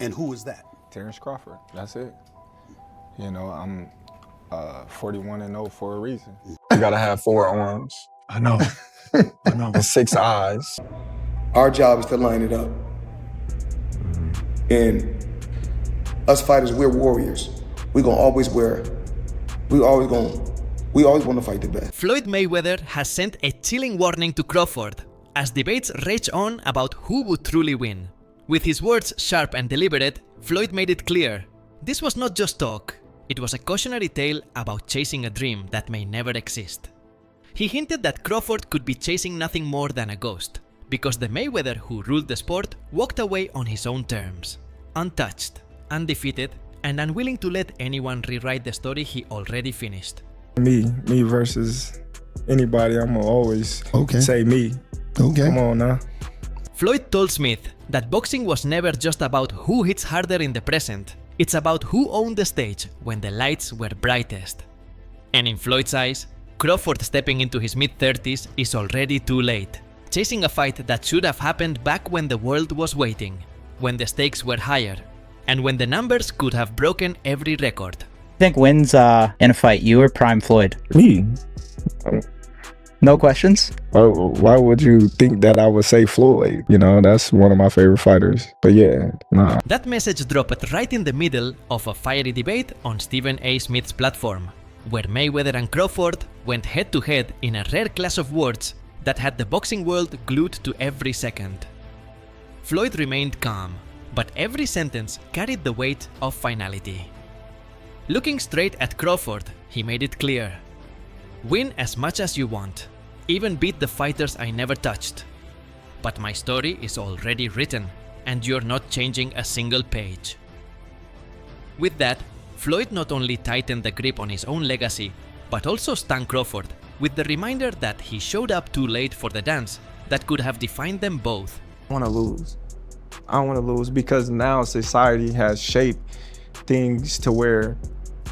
And who is that? Terence Crawford, that's it. You know, I'm 41-0 for a reason. You gotta have 4 arms. I know. I know. And 6 eyes. Our job is to line it up. And us fighters, we're warriors. We always want to fight the best. Floyd Mayweather has sent a chilling warning to Crawford as debates rage on about who would truly win. With his words sharp and deliberate, Floyd made it clear this was not just talk, it was a cautionary tale about chasing a dream that may never exist. He hinted that Crawford could be chasing nothing more than a ghost, because the Mayweather who ruled the sport walked away on his own terms, untouched, undefeated, and unwilling to let anyone rewrite the story he already finished. Me versus anybody, I'm gonna always say me. Okay. Come on now. Floyd told Smith that boxing was never just about who hits harder in the present, it's about who owned the stage when the lights were brightest. And in Floyd's eyes, Crawford stepping into his mid-30s is already too late, chasing a fight that should have happened back when the world was waiting, when the stakes were higher, and when the numbers could have broken every record. I think wins in a fight, you or Prime Floyd? Me. No questions? Why would you think that I would say Floyd? You know, that's one of my favorite fighters. But yeah, nah. That message dropped right in the middle of a fiery debate on Stephen A. Smith's platform, where Mayweather and Crawford went head-to-head in a rare clash of words that had the boxing world glued to every second. Floyd remained calm, but every sentence carried the weight of finality. Looking straight at Crawford, he made it clear. Win as much as you want, even beat the fighters I never touched. But my story is already written, and you're not changing a single page. With that, Floyd not only tightened the grip on his own legacy, but also stung Crawford with the reminder that he showed up too late for the dance that could have defined them both. I want to lose. I don't want to lose because now society has shaped things to where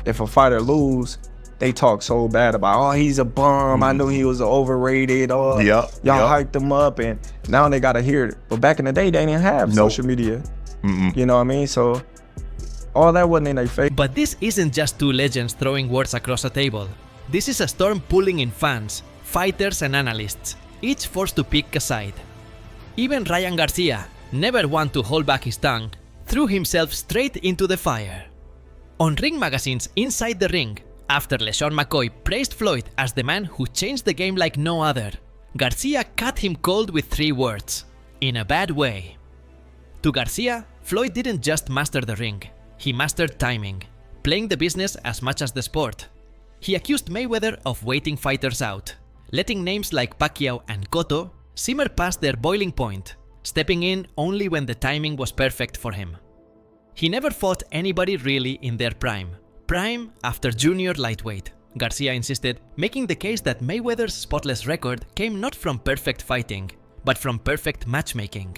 if a fighter lose, they talk so bad about, oh, he's a bum. I knew he was overrated. Oh, y'all hyped him up, and now they gotta hear it. But back in the day, they didn't have social media. You know what I mean? So all that wasn't in their face. But this isn't just two legends throwing words across a table. This is a storm pulling in fans, fighters, and analysts, each forced to pick a side. Even Ryan Garcia, never one to hold back his tongue, threw himself straight into the fire. On Ring Magazine's Inside the Ring, after LeSean McCoy praised Floyd as the man who changed the game like no other, Garcia cut him cold with 3 words: in a bad way. To Garcia, Floyd didn't just master the ring, he mastered timing, playing the business as much as the sport. He accused Mayweather of waiting fighters out, letting names like Pacquiao and Cotto simmer past their boiling point, stepping in only when the timing was perfect for him. He never fought anybody really in their prime after junior lightweight, Garcia insisted, making the case that Mayweather's spotless record came not from perfect fighting, but from perfect matchmaking.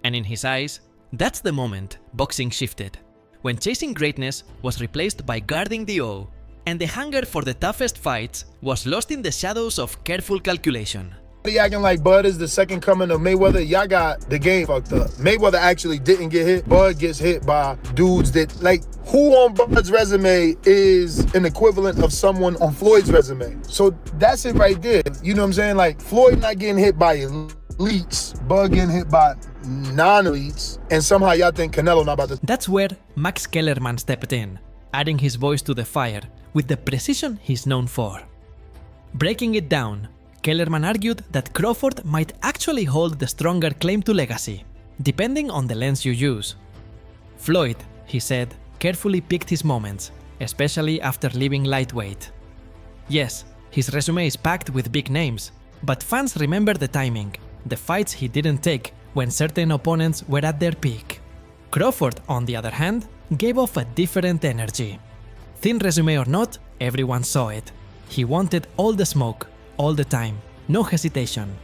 And in his eyes, that's the moment boxing shifted, when chasing greatness was replaced by guarding the O, and the hunger for the toughest fights was lost in the shadows of careful calculation. He acting like Bud is the second coming of Mayweather. Y'all got the game fucked up. Mayweather actually didn't get hit. Bud gets hit by dudes that, like, who on Bud's resume is an equivalent of someone on Floyd's resume? So that's it right there. You know what I'm saying? Like, Floyd not getting hit by elites, Bud getting hit by non-elites, and somehow y'all think Canelo not about to. That's where Max Kellerman stepped in, adding his voice to the fire with the precision he's known for. Breaking it down, Kellerman argued that Crawford might actually hold the stronger claim to legacy, depending on the lens you use. Floyd, he said, carefully picked his moments, especially after leaving lightweight. Yes, his resume is packed with big names, but fans remember the timing, the fights he didn't take when certain opponents were at their peak. Crawford, on the other hand, gave off a different energy. Thin resume or not, everyone saw it. He wanted all the smoke, all the time, no hesitation.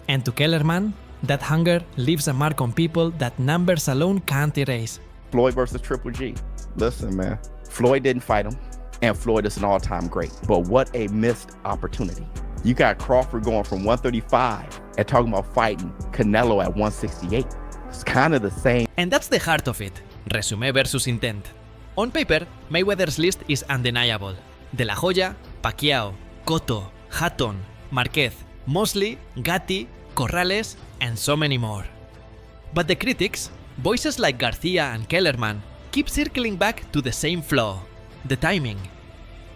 And to Kellerman, that hunger leaves a mark on people that numbers alone can't erase. Floyd versus Triple G. Listen, man, Floyd didn't fight him, and Floyd is an all-time great. But what a missed opportunity. You got Crawford going from 135 and talking about fighting Canelo at 168. It's kind of the same. And that's the heart of it, resume versus intent. On paper, Mayweather's list is undeniable. De La Hoya, Pacquiao, Cotto, Hatton, Marquez, Mosley, Gatti, Corrales, and so many more. But the critics, voices like Garcia and Kellerman, keep circling back to the same flaw, the timing.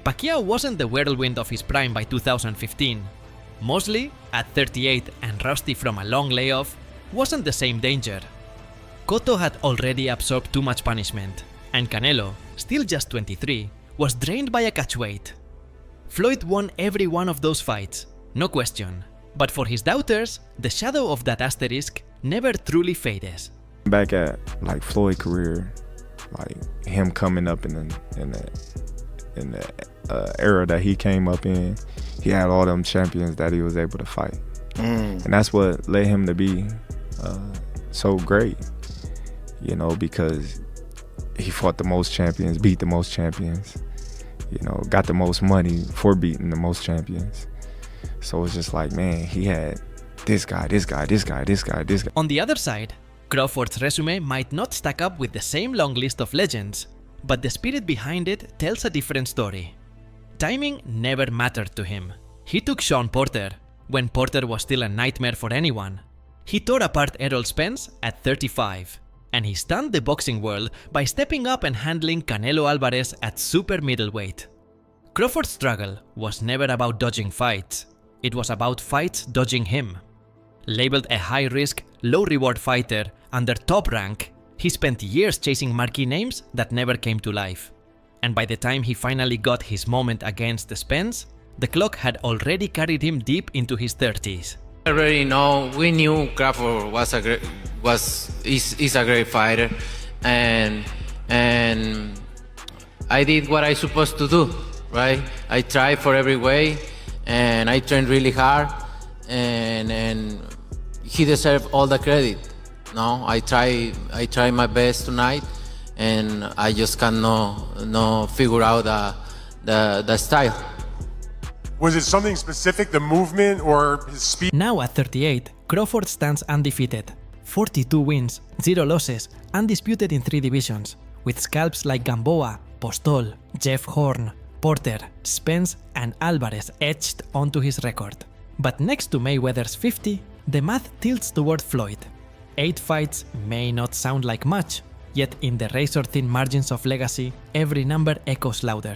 Pacquiao wasn't the whirlwind of his prime by 2015. Mosley, at 38 and rusty from a long layoff, wasn't the same danger. Cotto had already absorbed too much punishment, and Canelo, still just 23, was drained by a catchweight. Floyd won every one of those fights, no question. But for his doubters, the shadow of that asterisk never truly fades. Back at like Floyd's career, like him coming up in the era that he came up in, he had all them champions that he was able to fight, and that's what led him to be so great. You know, because he fought the most champions, beat the most champions. You know, got the most money for beating the most champions. So it's just like, man, he had this guy. On the other side, Crawford's resume might not stack up with the same long list of legends, but the spirit behind it tells a different story. Timing never mattered to him. He took Sean Porter, when Porter was still a nightmare for anyone. He tore apart Errol Spence at 35, and he stunned the boxing world by stepping up and handling Canelo Alvarez at super middleweight. Crawford's struggle was never about dodging fights, it was about fights dodging him. Labeled a high-risk, low-reward fighter under top rank, he spent years chasing marquee names that never came to life. And by the time he finally got his moment against Spence, the clock had already carried him deep into his 30s. We knew Crawford is a great fighter, and I did what I supposed to do, right? I tried for every way, and I trained really hard, and he deserved all the credit. No, I try my best tonight, and I just cannot figure out the style. Was it something specific, the movement or his speed? Now at 38, Crawford stands undefeated. 42 wins, 0 losses, undisputed in 3 divisions, with scalps like Gamboa, Postol, Jeff Horn, Porter, Spence, and Alvarez etched onto his record. But next to Mayweather's 50, the math tilts toward Floyd. 8 fights may not sound like much, yet in the razor-thin margins of legacy, every number echoes louder.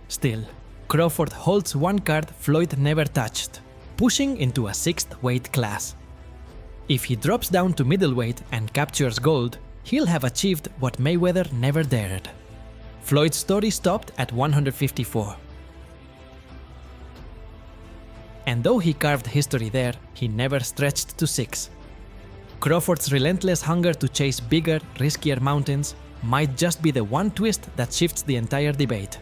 Still, Crawford holds one card Floyd never touched, pushing into a 6th weight class. If he drops down to middleweight and captures gold, he'll have achieved what Mayweather never dared. Floyd's story stopped at 154. And though he carved history there, he never stretched to 6. Crawford's relentless hunger to chase bigger, riskier mountains might just be the one twist that shifts the entire debate.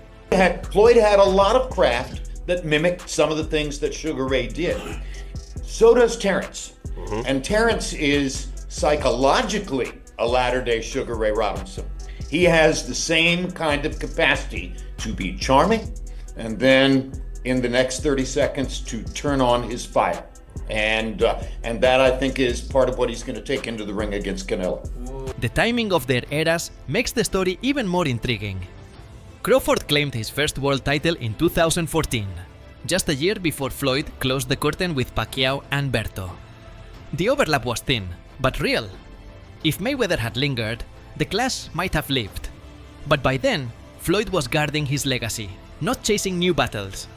Floyd had a lot of craft that mimicked some of the things that Sugar Ray did. So does Terence. And Terence is psychologically a latter-day Sugar Ray Robinson. He has the same kind of capacity to be charming and then in the next 30 seconds to turn on his fire. And that, I think, is part of what he's going to take into the ring against Canelo. The timing of their eras makes the story even more intriguing. Crawford claimed his first world title in 2014, just a year before Floyd closed the curtain with Pacquiao and Berto. The overlap was thin, but real. If Mayweather had lingered, the clash might have lived. But by then, Floyd was guarding his legacy, not chasing new battles.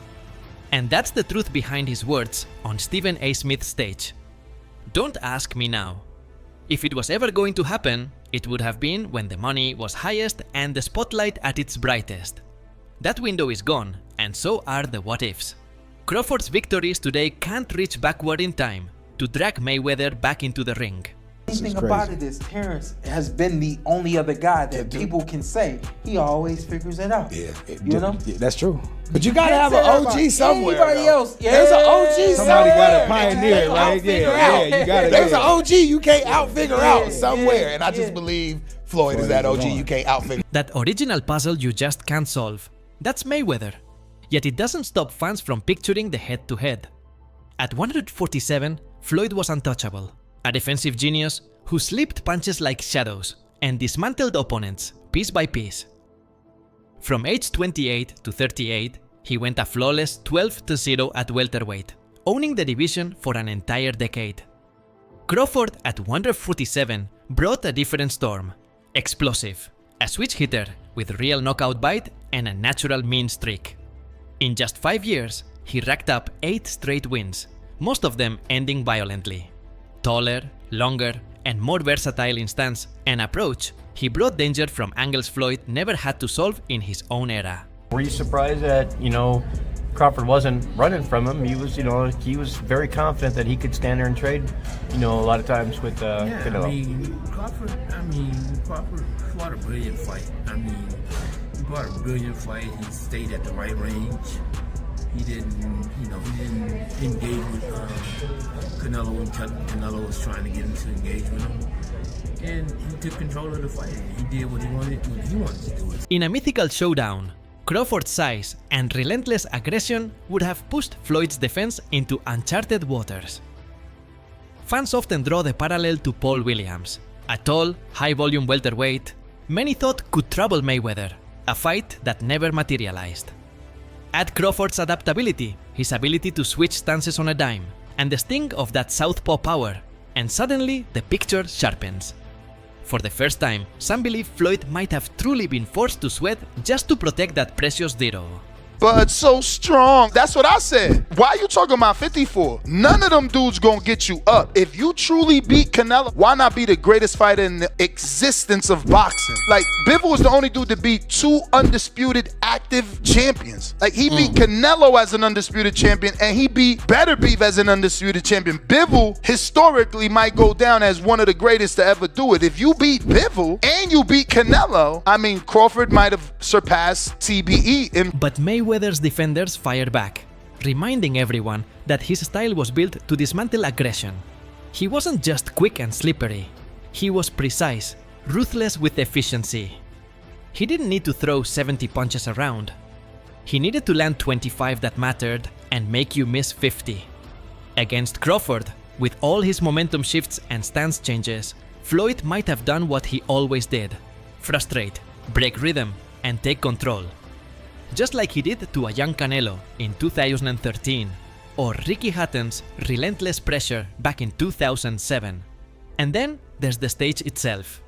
And that's the truth behind his words on Stephen A. Smith's stage. Don't ask me now. If it was ever going to happen, it would have been when the money was highest and the spotlight at its brightest. That window is gone, and so are the what-ifs. Crawford's victories today can't reach backward in time to drag Mayweather back into the ring. The thing about it is Terence has been the only other guy that people can say he always figures it out. Yeah, you know? Yeah, that's true. But you gotta have an OG somewhere. Anybody else? Yeah. There's an OG Somebody gotta pioneer, right? Yeah, you gotta. There's an OG you can't outfigure out somewhere, and I just believe Floyd is that OG you can't outfigure. That original puzzle you just can't solve. That's Mayweather. Yet it doesn't stop fans from picturing the head-to-head. At 147, Floyd was untouchable. A defensive genius who slipped punches like shadows and dismantled opponents piece by piece. From age 28 to 38, he went a flawless 12-0 at welterweight, owning the division for an entire decade. Crawford at 147 brought a different storm. Explosive, a switch hitter with real knockout bite and a natural mean streak. In just 5 years, he racked up 8 straight wins, most of them ending violently. Taller, longer, and more versatile in stance and approach, he brought danger from angles Floyd never had to solve in his own era. Were you surprised that, Crawford wasn't running from him? He was very confident that he could stand there and trade, a lot of times with Canelo. Crawford fought a brilliant fight. He fought a brilliant fight. He stayed at the right range. He didn't engage with Canelo when Canelo was trying to get him to engage with him. And he took control of the fight. He did what he wanted to do. In a mythical showdown, Crawford's size and relentless aggression would have pushed Floyd's defense into uncharted waters. Fans often draw the parallel to Paul Williams, a tall, high-volume welterweight many thought could trouble Mayweather, a fight that never materialized. Add Crawford's adaptability, his ability to switch stances on a dime, and the sting of that southpaw power, and suddenly the picture sharpens. For the first time, some believe Floyd might have truly been forced to sweat just to protect that precious zero. Bud's so strong. That's what I said. Why are you talking about 54? None of them dudes gonna get you up. If you truly beat Canelo, why not be the greatest fighter in the existence of boxing? Like, Bivol was the only dude to beat 2 undisputed active champions. Like, he beat Canelo as an undisputed champion, and he beat Better Beef as an undisputed champion. Bivol, historically, might go down as one of the greatest to ever do it. If you beat Bivol and you beat Canelo, Crawford might have surpassed TBE. But Mayweather's defenders fire back, reminding everyone that his style was built to dismantle aggression. He wasn't just quick and slippery, he was precise, ruthless with efficiency. He didn't need to throw 70 punches around. He needed to land 25 that mattered and make you miss 50. Against Crawford, with all his momentum shifts and stance changes, Floyd might have done what he always did: frustrate, break rhythm, and take control. Just like he did to a young Canelo in 2013, or Ricky Hatton's relentless pressure back in 2007. And then there's the stage itself.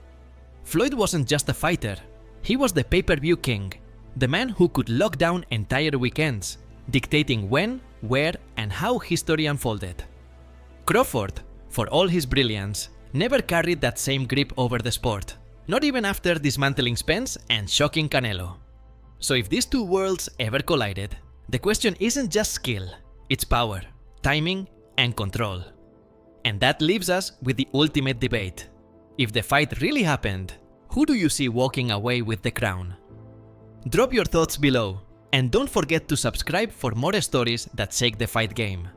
Floyd wasn't just a fighter, he was the pay-per-view king, the man who could lock down entire weekends, dictating when, where, and how history unfolded. Crawford, for all his brilliance, never carried that same grip over the sport, not even after dismantling Spence and shocking Canelo. So if these two worlds ever collided, the question isn't just skill, it's power, timing, and control. And that leaves us with the ultimate debate. If the fight really happened, who do you see walking away with the crown? Drop your thoughts below, and don't forget to subscribe for more stories that shake the fight game.